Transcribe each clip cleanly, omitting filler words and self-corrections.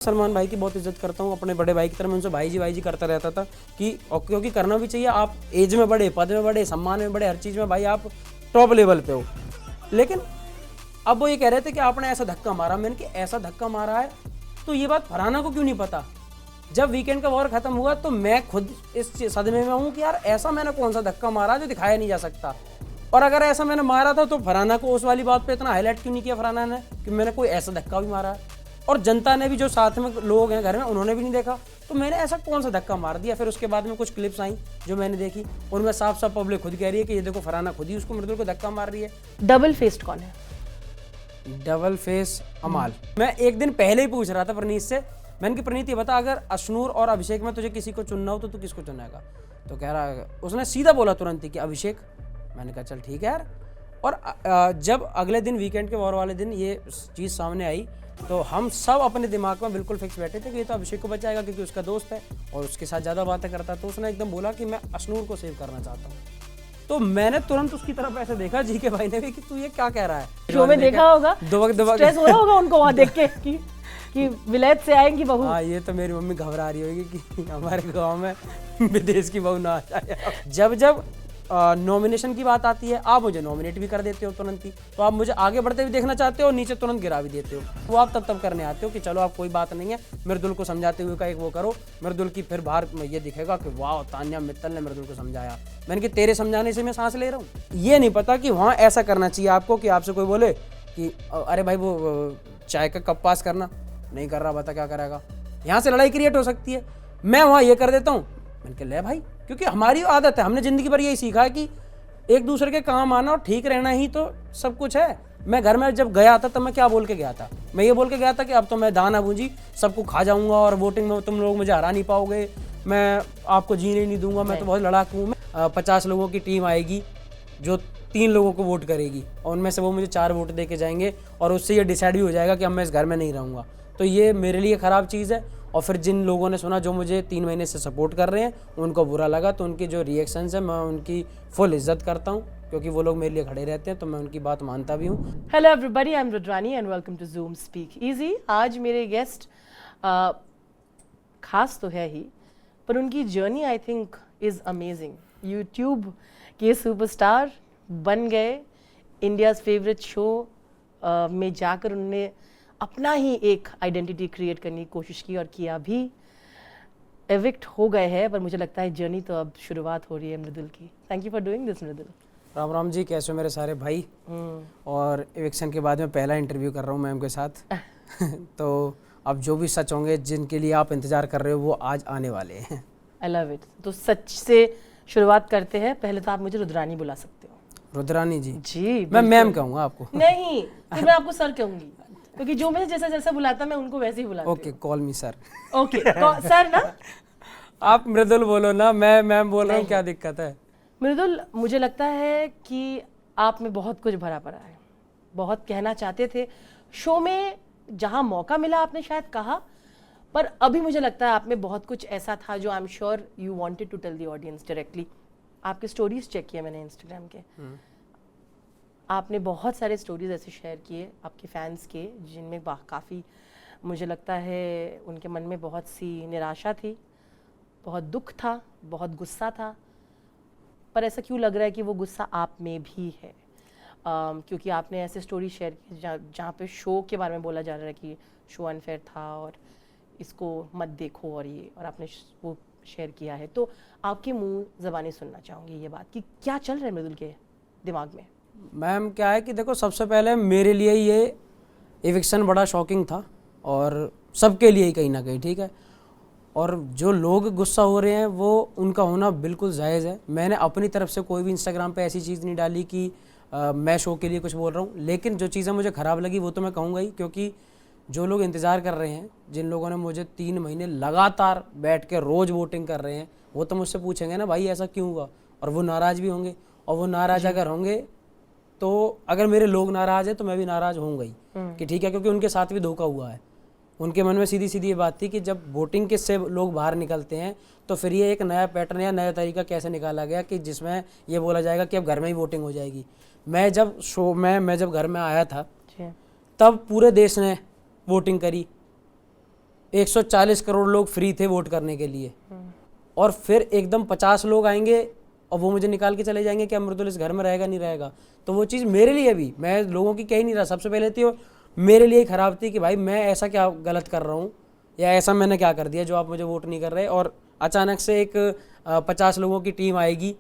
सलमान भाई की बहुत इज्जत करता हूँ, अपने बड़े भाई की तरह मैं उनसे भाई जी करता रहता था कि क्योंकि करना भी चाहिए। आप एज में बड़े, पद में बड़े, सम्मान में बड़े, हर चीज़ में भाई आप टॉप लेवल पे हो। लेकिन अब वो ये कह रहे थे कि आपने ऐसा धक्का मारा। मैंने कि ऐसा धक्का मारा है तो ये बात फरहाना को क्यों नहीं पता। जब वीकेंड का वॉर खत्म हुआ तो मैं खुद इस सदमे में हूँ कि यार ऐसा मैंने कौन सा धक्का मारा जो दिखाया नहीं जा सकता। और अगर ऐसा मैंने मारा था तो फरहाना को उस वाली बात पे इतना हाईलाइट क्यों नहीं किया फरहाना ने कि मैंने कोई ऐसा धक्का भी मारा है। और जनता ने भी, जो साथ में लोग हैं घर में, उन्होंने भी नहीं देखा। तो मैंने ऐसा कौन सा धक्का मार दिया। फिर उसके बाद में कुछ क्लिप्स आई जो मैंने देखी, उनमें साफ साफ पब्लिक खुद कह रही है कि ये देखो फरहाना खुद ही उसको मृदुल को धक्का मार रही है। डबल फेस्ड कौन है? डबल फेस अमाल। मैं एक दिन पहले ही पूछ रहा था प्रणीत से, मैंने कि प्रणीत ये बता, अगर अशनूर और अभिषेक में तुझे किसी को चुनना हो तो तू किसको चुनेगा? तो कह रहा है, उसने सीधा बोला तुरंत ही कि अभिषेक। मैंने कहा चल ठीक है यार। और जब अगले दिन वीकेंड के वॉर वाले दिन ये चीज़ सामने आई तो हम सब अपने दिमाग में बिल्कुल फिक्स बैठे थे कि ये तो अभिषेक को बचाएगा क्योंकि उसका दोस्त है और उसके साथ ज़्यादा बातें करता है। तो उसने एकदम बोला कि मैं अशनूर को सेव करना चाहता हूँ। तो मैंने तुरंत उसकी तरफ ऐसे देखा, जी के भाई ने भी, कि तू ये क्या कह रहा है। शो में देखा होगा, स्ट्रेस हो रहा होगा उनको वहाँ देख के कि विलायत से आएंगी बहू। हाँ, ये तो मेरी मम्मी घबरा रही होगी कि हमारे गांव में विदेश की बहू ना आ जाए। जब जब नॉमिनेशन की बात आती है, आप मुझे नॉमिनेट भी कर देते हो तुरंत ही। तो आप मुझे आगे बढ़ते हुए देखना चाहते हो और नीचे तुरंत गिरा भी देते हो। वो आप तब करने आते हो कि चलो आप कोई बात नहीं है, मृदुल को समझाते हुए का एक वो करो। मृदुल की फिर बाहर ये दिखेगा कि वाह तान्या मित्तल ने मृदुल को समझाया। मैंने कि तेरे समझाने से मैं सांस ले रहा हूँ। ये नहीं पता कि वहाँ ऐसा करना चाहिए आपको कि आपसे कोई बोले कि अरे भाई वो चाय का कप पास करना नहीं कर रहा, बता क्या करेगा। यहाँ से लड़ाई क्रिएट हो सकती है। मैं वहाँ ये कर देता हूँ। मैंने कहा ले भाई, क्योंकि हमारी आदत है, हमने ज़िंदगी भर यही सीखा है कि एक दूसरे के काम आना और ठीक रहना ही तो सब कुछ है। मैं घर में जब गया था तब मैं क्या बोल के गया था? मैं ये बोल के गया था कि अब तो मैं दाना भूंजी सबको खा जाऊंगा और वोटिंग में तुम लोग मुझे हरा नहीं पाओगे, मैं आपको जीने नहीं दूंगा, मैं तो बहुत लड़ाकू हूँ। 50 लोगों की टीम आएगी जो 3 लोगों को वोट करेगी और उनमें से वो मुझे 4 वोट दे के जाएंगे और उससे ये डिसाइड भी हो जाएगा कि अब मैं इस घर में नहीं रहूँगा। तो ये मेरे लिए ख़राब चीज़ है। और फिर जिन लोगों ने सुना, जो मुझे 3 महीने से सपोर्ट कर रहे हैं, उनको बुरा लगा, तो उनके जो रिएक्शंस हैं मैं उनकी फुल इज्जत करता हूँ क्योंकि वो लोग मेरे लिए खड़े रहते हैं, तो मैं उनकी बात मानता भी हूँ। Hello everybody, I am Rudrani and welcome to Zoom speak easy. आज मेरे गेस्ट खास तो है ही, पर उनकी journey I think is amazing. YouTube के सुपरस्टार बन गए, इंडियाज़ फेवरेट शो में जाकर उन्होंने अपना ही एक आइडेंटिटी क्रिएट करने की कोशिश की और किया भी। एविक्ट हो गए हैं, पर मुझे लगता है जर्नी तो अब शुरुआत हो रही है मृदुल की। Thank you for doing this Mridul. Ram Ram ji, कैसे हो मेरे सारे भाई? और एविक्शन के बाद में पहला इंटरव्यू कर रहा हूँ मैम के साथ। तो अब जो भी सच होंगे जिनके लिए आप इंतज़ार कर रहे हो वो आज आने वाले हैं। I love it. तो सच से शुरुआत करते हैं। पहले तो आप मुझे रुद्रानी बुला सकते हो। रुद्रानी जी? जी मैं मैम कहूँगा आपको। नहीं, फिर मैं आपको सर कहूँगी क्योंकि जो मुझे जैसा जैसा बुलाता मैं उनको वैसे ही बुलाती हूँ। ओके, कॉल मी सर। ओके सर ना? आप मृदुल बोलो ना, मैं मैम बोल रहा हूँ, क्या दिक्कत है? मृदुल, मुझे लगता है कि आप में बहुत कुछ भरा पड़ा है, बहुत कहना चाहते थे शो में, जहाँ मौका मिला आपने शायद कहा, पर अभी मुझे लगता है आप में बहुत कुछ ऐसा था जो I am sure you wanted to tell the audience directly. आपके स्टोरीज चेक किए मैंने इंस्टाग्राम के, आपने बहुत सारे स्टोरीज ऐसे शेयर किए आपके फैंस के जिनमें काफ़ी मुझे लगता है उनके मन में बहुत सी निराशा थी, बहुत दुख था, बहुत गुस्सा था। पर ऐसा क्यों लग रहा है कि वो गुस्सा आप में भी है? क्योंकि आपने ऐसे स्टोरी शेयर की जहाँ पे शो के बारे में बोला जा रहा है कि शो अनफेयर था और इसको मत देखो और ये, और आपने वो शेयर किया है। तो आपके मुंह ज़बानी सुनना चाहूँगी ये बात कि क्या चल रहा है मृदुल के दिमाग में? मैम क्या है कि देखो, सबसे पहले मेरे लिए ये एविक्शन बड़ा शॉकिंग था और सबके लिए ही कहीं ना कहीं, ठीक है। और जो लोग गुस्सा हो रहे हैं वो उनका होना बिल्कुल जायज़ है। मैंने अपनी तरफ से कोई भी इंस्टाग्राम पे ऐसी चीज़ नहीं डाली कि मैं शो के लिए कुछ बोल रहा हूँ। लेकिन जो चीज़ें मुझे ख़राब लगी वो तो मैं कहूँगा ही, क्योंकि जो लोग इंतज़ार कर रहे हैं, जिन लोगों ने मुझे 3 महीने लगातार बैठ के रोज़ वोटिंग कर रहे हैं, वो तो मुझसे पूछेंगे ना भाई ऐसा क्यों हुआ, और वो नाराज़ भी होंगे। और वो नाराज़ अगर होंगे तो अगर मेरे लोग नाराज़ हैं तो मैं भी नाराज़ होऊंगा ही कि ठीक है, क्योंकि उनके साथ भी धोखा हुआ है। उनके मन में सीधी सीधी ये बात थी कि जब वोटिंग के से लोग बाहर निकलते हैं तो फिर ये एक नया पैटर्न या नया तरीका कैसे निकाला गया कि जिसमें ये बोला जाएगा कि अब घर में ही वोटिंग हो जाएगी। मैं जब घर में आया था तब पूरे देश ने वोटिंग करी 140 करोड़ लोग फ्री थे वोट करने के लिए, और फिर एकदम 50 लोग आएंगे और वो मुझे निकाल के चले जाएंगे कि मृदुल इस घर में रहेगा नहीं रहेगा। तो वो चीज़ मेरे लिए भी, मैं लोगों की कह ही नहीं रहा, सबसे पहले थी मेरे लिए खराब थी कि भाई मैं ऐसा क्या गलत कर रहा हूँ या ऐसा मैंने क्या कर दिया जो आप मुझे वोट नहीं कर रहे। और अचानक से एक 50 लोगों की टीम आएगी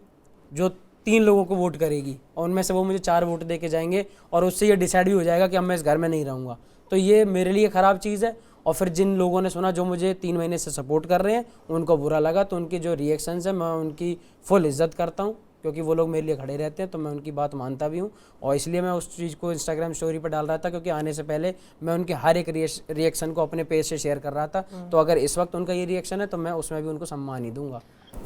जो 3 लोगों को वोट करेगी और उनमें से वो मुझे 4 वोट दे के जाएंगे और उससे ये डिसाइड भी हो जाएगा कि अब मैं इस घर में नहीं रहूँगा। तो ये मेरे लिए ख़राब चीज़ है। और फिर जिन लोगों ने सुना जो मुझे 3 महीने से सपोर्ट कर रहे हैं उनको बुरा लगा, तो उनकी जो रिएक्शंस है मैं उनकी फुल इज्जत करता हूँ क्योंकि वो लोग मेरे लिए खड़े रहते हैं, तो मैं उनकी बात मानता भी हूँ। और इसलिए मैं उस चीज़ को इंस्टाग्राम स्टोरी पर डाल रहा था क्योंकि आने से पहले मैं उनके हर एक रिएक्शन को अपने पेज से शेयर कर रहा था। तो अगर इस वक्त उनका ये रिएक्शन है तो मैं उसमें भी उनको सम्मान ही दूंगा।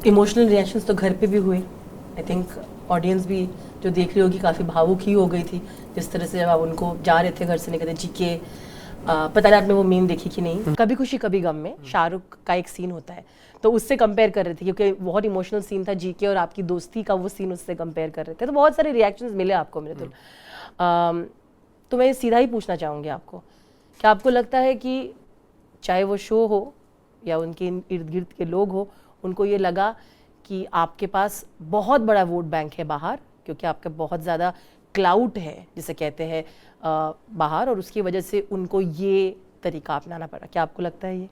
इमोशनल रिएक्शंस तो घर पे भी हुए, आई थिंक ऑडियंस भी जो देख रही होगी काफ़ी भावुक ही हो गई थी जिस तरह से जब आप उनको जा रहे थे घर से निकलते जी के पता नहीं आपने वो मीम देखी कि नहीं, कभी खुशी कभी गम में शाहरुख का एक सीन होता है तो उससे कंपेयर कर रहे थे क्योंकि बहुत इमोशनल सीन था, जीके और आपकी दोस्ती का वो सीन उससे कंपेयर कर रहे थे, तो बहुत सारे रिएक्शंस मिले आपको मृदुल। तो मैं सीधा ही पूछना चाहूँगी आपको, क्या आपको लगता है कि चाहे वो शो हो या उनके इर्द गिर्द के लोग हो, उनको ये लगा कि आपके पास बहुत बड़ा वोट बैंक है बाहर क्योंकि आपका बहुत ज़्यादा क्लाउड है जिसे कहते हैं बाहर, और उसकी वजह से उनको ये तरीका अपनाना पड़ा? क्या आपको लगता है ये?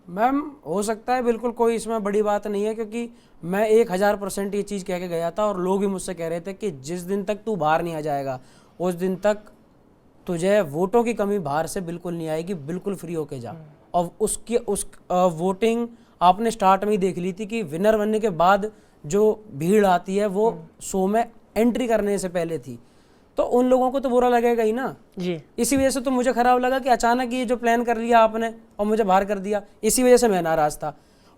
मैम हो सकता है, बिल्कुल कोई इसमें बड़ी बात नहीं है क्योंकि मैं 1000% ये चीज़ कह के गया था और लोग भी मुझसे कह रहे थे कि जिस दिन तक तू बाहर नहीं आ जाएगा उस दिन तक तुझे वोटों की कमी बाहर से बिल्कुल नहीं आएगी, बिल्कुल फ्री होके जा। और उस वोटिंग आपने स्टार्ट में ही देख ली थी कि विनर बनने के बाद जो भीड़ आती है वो शो में एंट्री करने से पहले थी, तो उन लोगों को तो बुरा लगेगा ही ना जी। इसी वजह से तो मुझे खराब लगा कि अचानक ये जो प्लान कर लिया आपने और मुझे बाहर कर दिया, इसी वजह से मैं नाराज था।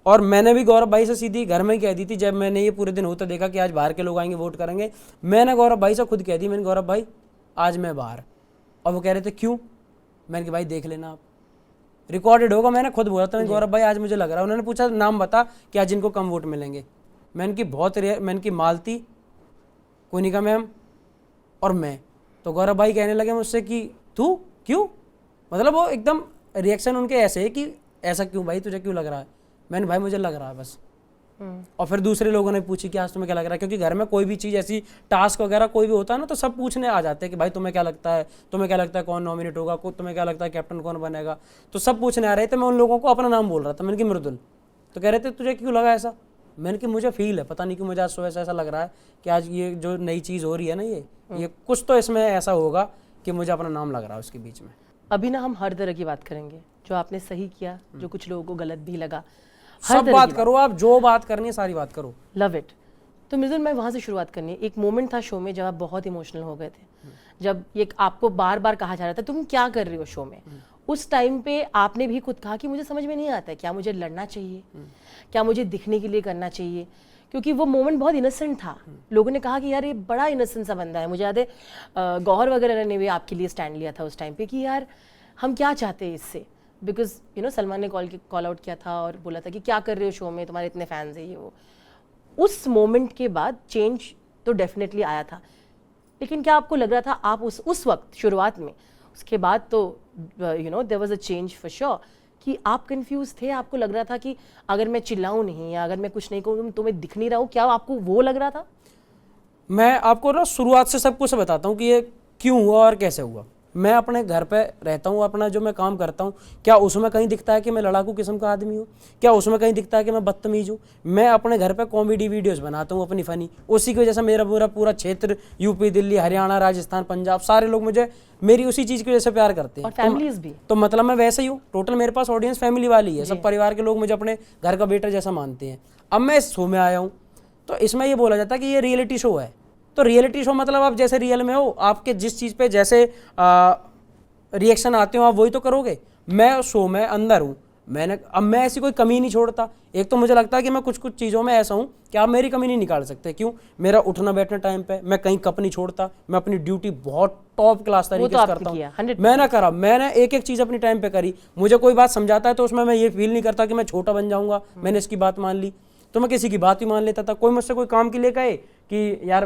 और मैंने भी गौरव भाई से सीधी घर में ही कह दी थी जब मैंने ये पूरे दिन होता देखा कि आज बाहर के लोग आएंगे वोट करेंगे, मैंने गौरव भाई से खुद कह दी, मैंने गौरव भाई आज मैं बाहर। और वो कह रहे थे क्यों, मैंने कहा भाई देख लेना आप, रिकॉर्डेड होगा, मैंने खुद बोला था गौरव भाई आज मुझे लग रहा है। उन्होंने पूछा नाम बता कि आज जिनको कम वोट मिलेंगे, मैंने की बहुत मैंने की मालती, कोनिका मैम और मैं। तो गौरव भाई कहने लगे मुझसे कि तू क्यों, मतलब वो एकदम रिएक्शन उनके ऐसे है कि ऐसा क्यों भाई, तुझे क्यों लग रहा है? मैंने भाई मुझे लग रहा है बस। और फिर दूसरे लोगों ने पूछी कि आज तुम्हें क्या लग रहा है, क्योंकि घर में कोई भी चीज़ ऐसी टास्क वगैरह कोई भी होता है ना तो सब पूछने आ जाते हैं कि भाई तुम्हें क्या लगता है, तुम्हें क्या लगता है कौन नॉमिनेट होगा, तुम्हें क्या लगता है कैप्टन कौन बनेगा, तो सब पूछने आ रहे थे। मैं उन लोगों को अपना नाम बोल रहा था, मैंने कि मृदुल, तो कह रहे थे तुझे क्यों लगा ऐसा, मैंने कि मुझे फील है, पता नहीं क्यों मुझे आज सुबह से ऐसा लग रहा है कि आज ये जो नई चीज़ हो रही है ना ये कुछ तो इसमें ऐसा होगा कि मुझे अपना नाम लग रहा है उसके बीच में। अभी ना हम हर तरह की बात करेंगे, जो आपने सही किया, जो कुछ लोगों को गलत भी लगा, सब बात करो आप, जो बात करनी है सारी बात करो। Love it. तो मृदुल मैं वहाँ से शुरुआत करनी है। एक मोमेंट था शो में जब आप बहुत इमोशनल हो गए थे, जब ये आपको बार बार कहा जा रहा था तुम क्या कर रही हो शो में, उस टाइम पे आपने भी खुद कहा कि मुझे समझ में नहीं आता है क्या मुझे लड़ना चाहिए, क्या मुझे दिखने के लिए करना चाहिए, क्योंकि वो मोमेंट बहुत इनोसेंट था। लोगों ने कहा कि यार ये बड़ा इनोसेंट सा बंदा है। मुझे याद है गौहर वगैरह ने भी आपके लिए स्टैंड लिया था उस टाइम पे कि यार हम क्या चाहते हैं इससे, बिकॉज यू नो सलमान ने कॉल आउट किया था और बोला था कि क्या कर रहे हो शो में, तुम्हारे इतने फैंस हैं ये वो। उस मोमेंट के बाद चेंज तो डेफिनेटली आया था, लेकिन क्या आपको लग रहा था आप उस वक्त शुरुआत में, उसके बाद तो you know there was a change for sure, कि आप कंफ्यूज थे, आपको लग रहा था कि अगर मैं चिल्लाऊं नहीं या अगर मैं कुछ नहीं कहूँ तुम्हें दिख नहीं रहा हूँ, क्या आपको वो लग रहा था? मैं आपको ना शुरुआत से सब कुछ बताता हूँ कि ये क्यों हुआ और कैसे हुआ। मैं अपने घर पे रहता हूँ, अपना जो मैं काम करता हूँ, क्या उसमें कहीं दिखता है कि मैं लड़ाकू किस्म का आदमी हूँ? क्या उसमें कहीं दिखता है कि मैं बदतमीज हूँ? मैं अपने घर पे कॉमेडी वीडियोस बनाता हूँ अपनी फनी, उसी की वजह से मेरा पूरा क्षेत्र यूपी, दिल्ली, हरियाणा, राजस्थान, पंजाब, सारे लोग मुझे मेरी उसी चीज़ की वजह से प्यार करते हैं। और फैमिलीज भी। तो मतलब मैं वैसे ही हूँ, टोटल मेरे पास ऑडियंस फैमिली वाली है, सब परिवार के लोग मुझे अपने घर का बेटा जैसा मानते हैं। अब मैं इस शो में आया हूँ तो इसमें ये बोला जाता है कि ये रियलिटी शो है, तो रियलिटी शो मतलब आप जैसे रियल में हो, आपके जिस चीज़ पे जैसे रिएक्शन आते हो आप वही तो करोगे। मैं शो में अंदर हूँ, अब मैं ऐसी कोई कमी नहीं छोड़ता। एक तो मुझे लगता है कि मैं कुछ चीज़ों में ऐसा हूँ कि आप मेरी कमी नहीं निकाल सकते। क्यों? मेरा उठना बैठना टाइम पे, मैं कहीं कप नहीं छोड़ता, मैं अपनी ड्यूटी बहुत टॉप क्लास तरीके से करता हूँ। मैंने एक एक चीज़ अपनी टाइम पे करी। मुझे कोई बात समझाता है तो उसमें मैं ये फील नहीं करता कि मैं छोटा बन जाऊँगा, मैंने इसकी बात मान ली, तो मैं किसी की बात ही मान लेता था। कोई मुझसे कोई काम के लिए कहे कि यार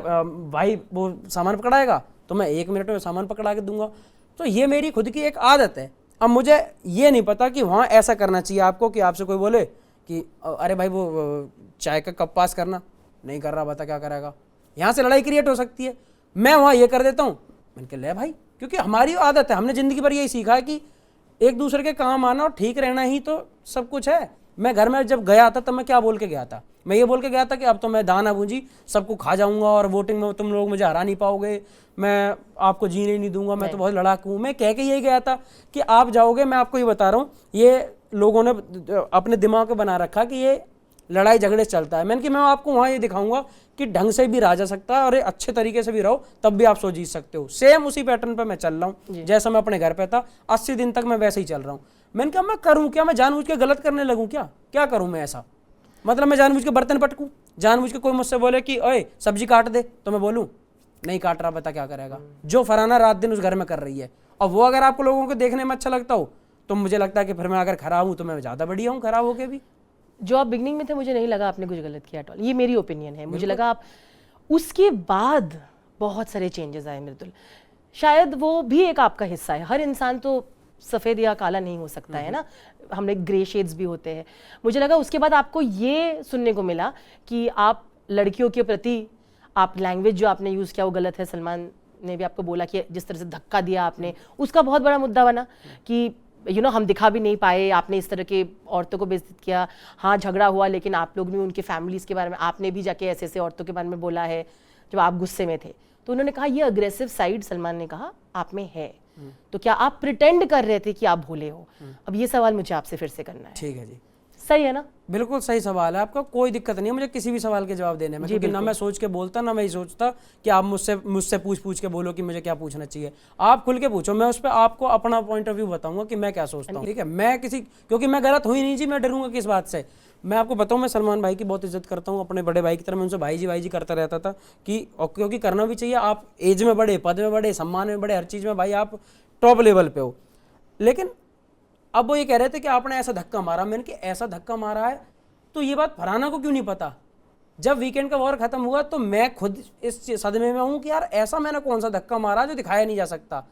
भाई वो सामान पकड़ाएगा, तो मैं 1 मिनट में सामान पकड़ा के दूंगा। तो ये मेरी खुद की एक आदत है। अब मुझे ये नहीं पता कि वहाँ ऐसा करना चाहिए आपको कि आपसे कोई बोले कि अरे भाई वो चाय का कप पास करना नहीं कर रहा, बता क्या करेगा, यहाँ से लड़ाई क्रिएट हो सकती है। मैं वहाँ ये कर देता हूँ, मैंने कहा ले भाई, क्योंकि हमारी आदत है, हमने ज़िंदगी भर यही सीखा है कि एक दूसरे के काम आना और ठीक रहना ही तो सब कुछ है। मैं घर में जब गया था तब मैं क्या बोल के गया था, मैं ये बोल के गया था कि अब तो मैं दाना भूंजी सबको खा जाऊंगा और वोटिंग में तुम लोग मुझे हरा नहीं पाओगे, मैं आपको जीने नहीं दूंगा, मैं तो बहुत लड़ाकू हूँ। मैं कह के यही गया था कि आप जाओगे, मैं आपको ये बता रहा हूँ, ये लोगों ने अपने दिमाग में बना रखा कि ये लड़ाई झगड़े चलता है। मैंने कि मैं आपको वहाँ ये दिखाऊंगा कि ढंग से भी रहा जा सकता है और अच्छे तरीके से भी रहो, तब भी आप सो जीत सकते हो। सेम उसी पैटर्न पे मैं चल रहा हूँ जैसा मैं अपने घर पे था, 80 दिन तक मैं वैसे ही चल रहा हूँ। मैंने कहा मैं करूँ क्या, मैं जानबूझ के गलत करने लगूँ क्या करूँ मैं ऐसा, मतलब मैं जानबूझ के बर्तन पटकूँ, जानबूझ के कोई मुझसे बोले कि ओए सब्जी काट दे तो मैं बोलूँ नहीं काट रहा, बता क्या करेगा। जो फरहाना रात दिन उस घर में कर रही है, और वो अगर आपको लोगों को देखने में अच्छा लगता हो तो मुझे लगता है कि फिर मैं अगर खराब हूँ तो मैं ज़्यादा बढ़िया हूँ खराब होके भी। जो आप बिगनिंग में थे मुझे नहीं लगा आपने कुछ गलत किया एट ऑल, ये मेरी ओपिनियन है। मुझे लगा आप उसके बाद बहुत सारे चेंजेस आए मृदुल, शायद वो भी एक आपका हिस्सा है। हर इंसान तो सफ़ेद या काला नहीं हो सकता है ना, हमने ग्रे शेड्स भी होते हैं। मुझे लगा उसके बाद आपको ये सुनने को मिला कि आप लड़कियों के प्रति आप लैंग्वेज जो आपने यूज़ किया वो गलत है। सलमान ने भी आपको बोला कि जिस तरह से धक्का दिया आपने, उसका बहुत बड़ा मुद्दा बना कि हम दिखा भी नहीं पाए, आपने इस तरह के औरतों को बेइज्जत किया। हाँ झगड़ा हुआ, लेकिन आप लोग भी उनके फैमिलीज़ के बारे में आपने भी जाके ऐसे ऐसे औरतों के बारे में बोला है जब आप गुस्से में थे। तो उन्होंने कहा ये अग्रेसिव साइड सलमान ने कहा आप में है, तो क्या आप प्रिटेंड कर रहे थे कि आप भूले हो? अब ये सवाल मुझे आपसे फिर से करना है। ठीक है जी, सही है ना? बिल्कुल सही सवाल है आपका, कोई दिक्कत नहीं है मुझे किसी भी सवाल के जवाब देने में, क्योंकि ना मैं सोच के बोलता ना मैं ये सोचता कि आप मुझसे पूछ के बोलो कि मुझे क्या पूछना चाहिए। आप खुल के पूछो, मैं उस पर आपको अपना पॉइंट ऑफ व्यू बताऊंगा कि मैं क्या सोचता हूँ। ठीक है, मैं क्योंकि मैं गलत हुई नहीं जी, मैं डरूंगा किस बात से। मैं आपको बताऊं, मैं सलमान भाई की बहुत इज्जत करता हूँ, अपने बड़े भाई की तरह मैं उनसे भाई जी करता रहता था कि क्योंकि करना भी चाहिए। आप एज में बड़े, पद में बड़े, सम्मान में बड़े, हर चीज़ में भाई आप टॉप लेवल पे हो। लेकिन अब वो ये कह रहे थे कि आपने ऐसा धक्का मारा, मैंने कि ऐसा धक्का मारा है तो ये बात फरहाना को क्यों नहीं पता। जब वीकेंड का वॉर खत्म हुआ तो मैं खुद इस सदमे में हूँ कि यार ऐसा मैंने कौन सा धक्का मारा जो दिखाया नहीं जा सकता,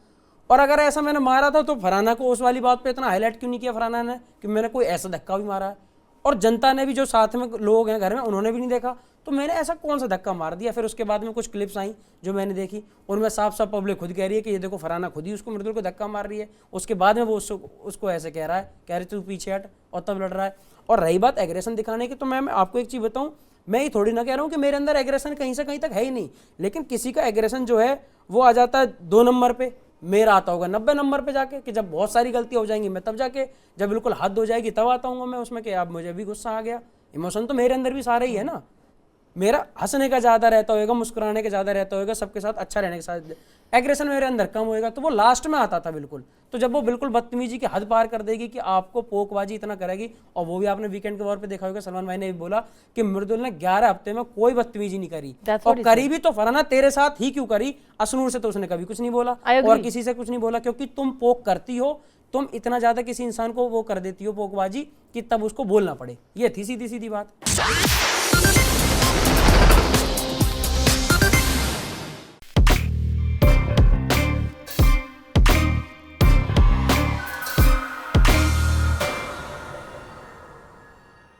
और अगर ऐसा मैंने मारा था तो फरहाना को उस वाली बात पे इतना हाईलाइट क्यों नहीं किया फरहाना ने कि मैंने कोई ऐसा धक्का भी मारा है, और जनता ने भी, जो साथ में लोग हैं घर में, उन्होंने भी नहीं देखा तो मैंने ऐसा कौन सा धक्का मार दिया। फिर उसके बाद में कुछ क्लिप्स आई जो मैंने देखी, उनमें साफ साफ पब्लिक खुद कह रही है कि ये देखो फरहाना खुद ही उसको मृदुल को धक्का मार रही है। उसके बाद में वो उसको ऐसे कह रहे तू पीछे हट, और तब लड़ रहा है। और रही बात एग्रेशन दिखाने की, तो मैं आपको एक चीज़ बताऊँ, मैं ये थोड़ी ना कह रहा हूँ कि मेरे अंदर एग्रेशन कहीं से कहीं तक है ही नहीं, लेकिन किसी का एग्रेशन जो है वो आ जाता है 2 नंबर पे, मेरा आता होगा 90 नंबर पे जाके, कि जब बहुत सारी गलतियाँ हो जाएंगी मैं तब जाके, जब बिल्कुल हद हो जाएगी तब आता हूँ मैं उसमें कि अब मुझे भी गुस्सा आ गया। इमोशन तो मेरे अंदर भी सारे ही है ना, मेरा हंसने का ज़्यादा रहता होगा, मुस्कुराने का ज़्यादा रहता होगा, सबके साथ अच्छा रहने के साथ एग्रेशन मेरे अंदर कम होएगा, तो वो लास्ट में आता था बिल्कुल। तो जब वो बिल्कुल बदतमीजी की हद पार कर देगी कि आपको पोकबाजी इतना करेगी, और वो भी आपने वीकेंड के वॉर पे देखा होगा, सलमान भाई ने भी बोला कि मृदुल ने 11 हफ्ते में कोई बदतमीजी नहीं करी, और करी भी तो फरहाना तेरे साथ ही क्यों करी, असनूर से तो उसने कभी कुछ नहीं बोला और किसी से कुछ नहीं बोला, क्योंकि तुम पोक करती हो, तुम इतना ज़्यादा किसी इंसान को वो कर देती हो पोकबाजी कि तब उसको बोलना पड़े। ये थी सीधी सीधी बात।